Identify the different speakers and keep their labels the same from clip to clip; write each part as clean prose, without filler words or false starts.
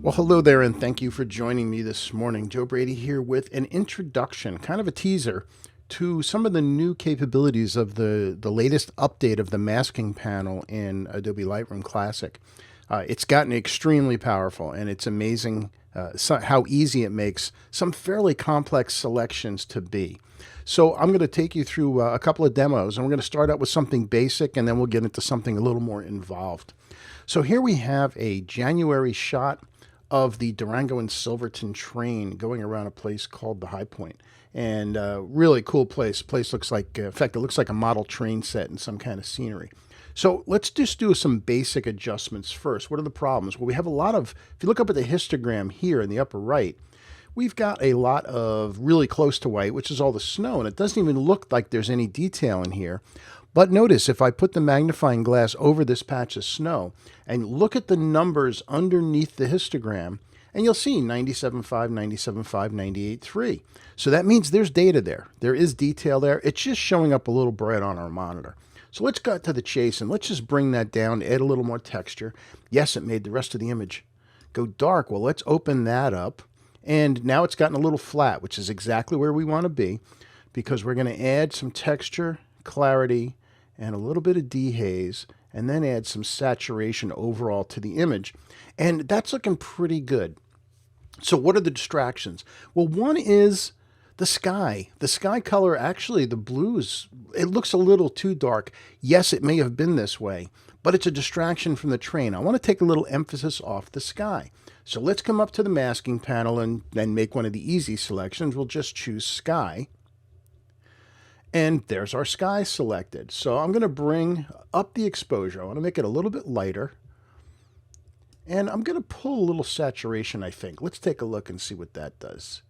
Speaker 1: Well, hello there, and thank you for joining me this morning. Joe Brady here with an introduction, kind of a teaser to some of the new capabilities of the latest update of the masking panel in Adobe Lightroom Classic. It's gotten extremely powerful, and it's amazing how easy it makes some fairly complex selections to be. So I'm going to take you through a couple of demos, and we're going to start out with something basic, and then we'll get into something a little more involved. So here we have a January shot of the Durango and Silverton train going around a place called the High Point. And really cool place. Place looks like, in fact, it looks like a model train set in some kind of scenery. So let's just do some basic adjustments first. What are the problems? Well, we have a lot of, if you look up at the histogram here in the upper right, we've got a lot of really close to white, which is all the snow, and it doesn't even look like there's any detail in here. But notice if I put the magnifying glass over this patch of snow and look at the numbers underneath the histogram, and you'll see 97.5, 97.5, 98.3. So that means there's data there. There is detail there. It's just showing up a little bright on our monitor. So let's cut to the chase and let's just bring that down, add a little more texture. Yes, it made the rest of the image go dark. Well, let's open that up. And now it's gotten a little flat, which is exactly where we want to be, because we're going to add some texture, clarity, and a little bit of dehaze, and then add some saturation overall to the image. And that's looking pretty good. So what are the distractions? Well, one is the sky. The sky color, actually, the blues, it looks a little too dark. Yes, it may have been this way, but it's a distraction from the train. I want to take a little emphasis off the sky. So let's come up to the masking panel and then make one of the easy selections. We'll just choose sky. And there's our sky selected. So I'm going to bring up the exposure. I want to make it a little bit lighter. And I'm going to pull a little saturation, I think. Let's take a look and see what that does.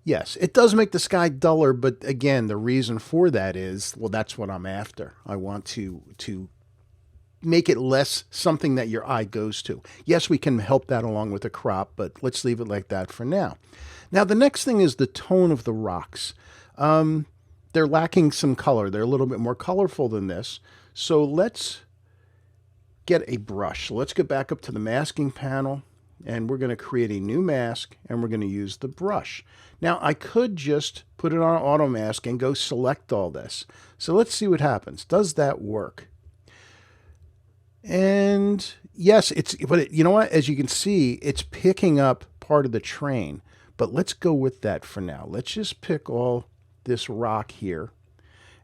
Speaker 1: Yes, it does make the sky duller, but again, the reason for that is, well, that's what I'm after. I want to make it less something that your eye goes to. Yes, we can help that along with a crop, but let's leave it like that for now. Now, the next thing is the tone of the rocks. They're lacking some color. They're a little bit more colorful than this. So let's get a brush. So let's get back up to the masking panel, and we're going to create a new mask, and we're going to use the brush. Now, I could just put it on auto mask and go select all this. So let's see what happens. Does that work? And yes, you know what? As you can see, it's picking up part of the train. But let's go with that for now. Let's just pick all this rock here,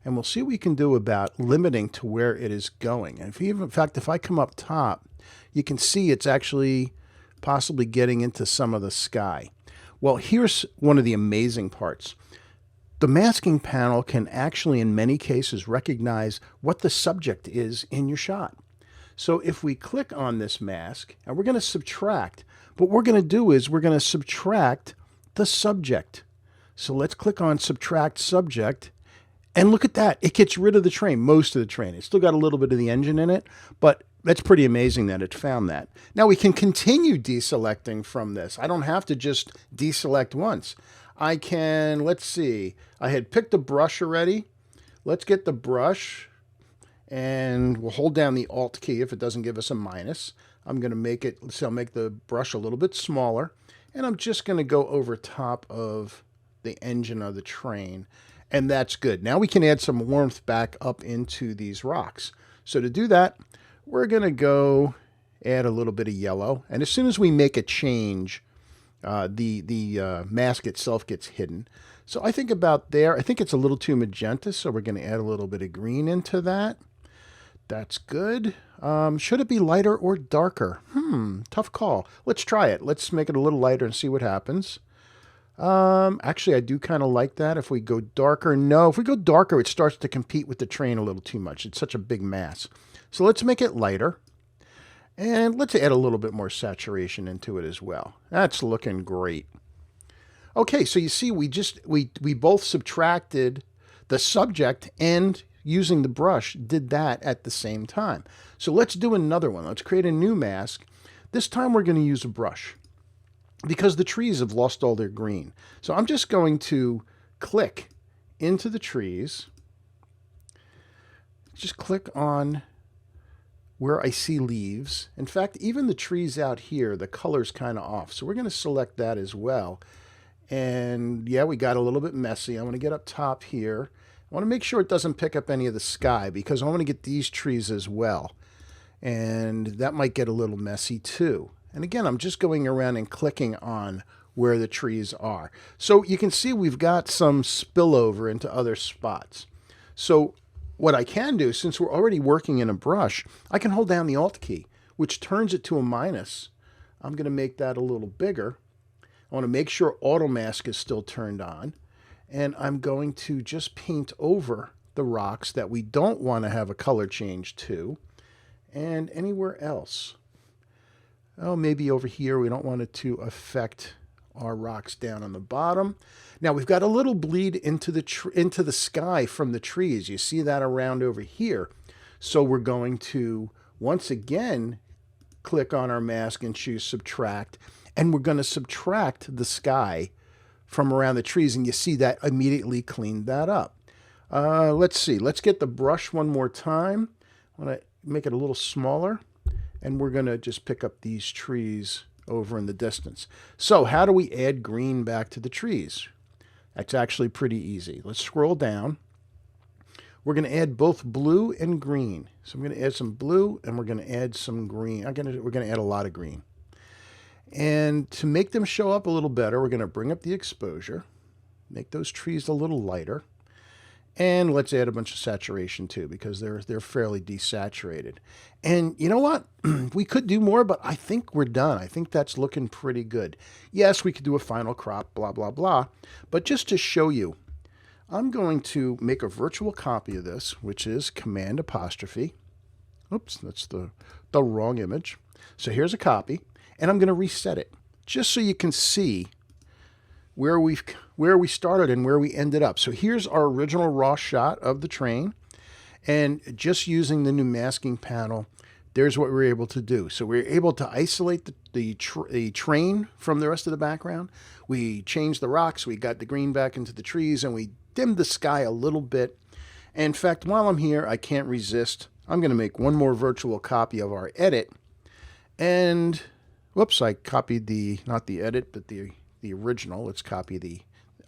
Speaker 1: and we'll see what we can do about limiting to where it is going. And in fact, if I come up top, you can see it's actually possibly getting into some of the sky. Well, here's one of the amazing parts. The masking panel can actually, in many cases, recognize what the subject is in your shot. So if we click on this mask, and we're going to subtract, what we're going to do is we're going to subtract the subject. So let's click on subtract subject, and look at that. It gets rid of the train, most of the train. It's still got a little bit of the engine in it, but that's pretty amazing that it found that. Now we can continue deselecting from this. I don't have to just deselect once. I can, let's see, I had picked a brush already. Let's get the brush, and we'll hold down the Alt key if it doesn't give us a minus. I'm going to make it, so I'll make the brush a little bit smaller, and I'm just going to go over top of the engine of the train, and that's good. Now we can add some warmth back up into these rocks. So to do that, we're going to go add a little bit of yellow, and as soon as we make a change, the mask itself gets hidden. So I think about there, I think it's a little too magenta, so we're going to add a little bit of green into that. That's good. Should it be lighter or darker? Tough call. Let's try it. Let's make it a little lighter and see what happens. Actually, I do kind of like that. If we go darker, no. If we go darker, it starts to compete with the train a little too much. It's such a big mass. So let's make it lighter. And let's add a little bit more saturation into it as well. That's looking great. Okay, so you see, we both subtracted the subject and using the brush did that at the same time. So let's do another one. Let's create a new mask. This time we're going to use a brush, because the trees have lost all their green. So I'm just going to click into the trees. Just click on where I see leaves. In fact, even the trees out here, the color's kind of off. So we're going to select that as well. And yeah, we got a little bit messy. I want to get up top here. I want to make sure it doesn't pick up any of the sky because I want to get these trees as well. And that might get a little messy too. And again, I'm just going around and clicking on where the trees are. So you can see we've got some spillover into other spots. So what I can do, since we're already working in a brush, I can hold down the Alt key, which turns it to a minus. I'm going to make that a little bigger. I want to make sure Auto Mask is still turned on. And I'm going to just paint over the rocks that we don't want to have a color change to. And anywhere else. Oh, maybe over here we don't want it to affect our rocks down on the bottom. Now we've got a little bleed into the sky from the trees. You see that around over here. So we're going to once again click on our mask and choose subtract, and we're going to subtract the sky from around the trees, and you see that immediately cleaned that up. Let's see. Let's get the brush one more time. I want to make it a little smaller, and we're going to just pick up these trees over in the distance. So how do we add green back to the trees? That's actually pretty easy. Let's scroll down. We're going to add both blue and green. So I'm going to add some blue and we're going to add some green. We're going to add a lot of green. And to make them show up a little better, we're going to bring up the exposure, make those trees a little lighter. And let's add a bunch of saturation too, because they're fairly desaturated. And you know what? We could do more, but I think we're done. I think that's looking pretty good. Yes, we could do a final crop, blah, blah, blah. But just to show you, I'm going to make a virtual copy of this, which is Command apostrophe. Oops, that's the wrong image. So here's a copy, and I'm going to reset it just so you can see where we started and where we ended up. So here's our original raw shot of the train, and just using the new masking panel, there's what we were able to do. So we were able to isolate the train from the rest of the background. We changed the rocks, we got the green back into the trees, and we dimmed the sky a little bit. And in fact, while I'm here, I can't resist. I'm going to make one more virtual copy of our edit. And whoops, I copied not the edit, but the original. Let's copy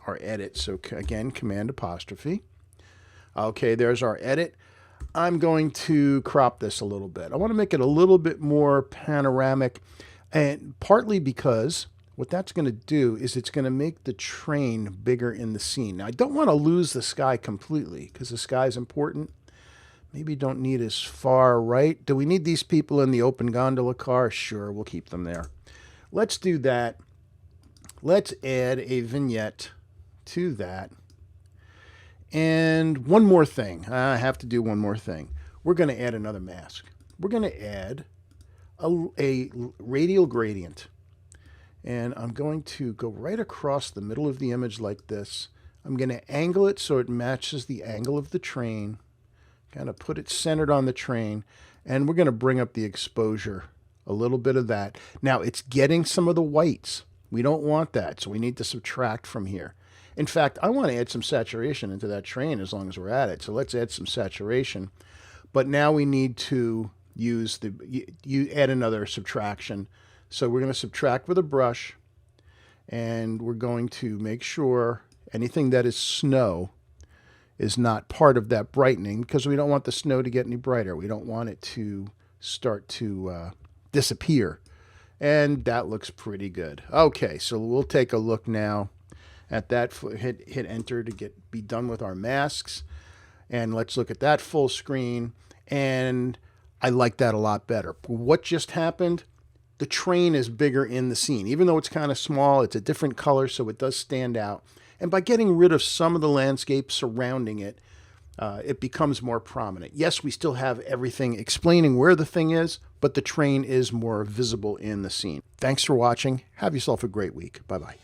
Speaker 1: our edit. So again, Command apostrophe. Okay, there's our edit. I'm going to crop this a little bit. I want to make it a little bit more panoramic, and partly because what that's going to do is it's going to make the train bigger in the scene. Now, I don't want to lose the sky completely because the sky is important. Maybe don't need as far right. Do we need these people in the open gondola car? Sure, we'll keep them there. Let's do that. Let's add a vignette to that. And one more thing. I have to do one more thing. We're going to add another mask. We're going to add a radial gradient. And I'm going to go right across the middle of the image like this. I'm going to angle it so it matches the angle of the train. Kind of put it centered on the train. And we're going to bring up the exposure. A little bit of that. Now, it's getting some of the whites. We don't want that, so we need to subtract from here. In fact, I want to add some saturation into that train as long as we're at it. So let's add some saturation. But now we need to use you add another subtraction. So we're going to subtract with a brush, and we're going to make sure anything that is snow is not part of that brightening, because we don't want the snow to get any brighter. We don't want it to start to disappear. And that looks pretty good. Okay, so we'll take a look now at that. Hit enter to be done with our masks. And let's look at that full screen. And I like that a lot better. What just happened? The train is bigger in the scene. Even though it's kind of small, it's a different color, so it does stand out. And by getting rid of some of the landscape surrounding it, it becomes more prominent. Yes, we still have everything explaining where the thing is, but the train is more visible in the scene. Thanks for watching. Have yourself a great week. Bye-bye.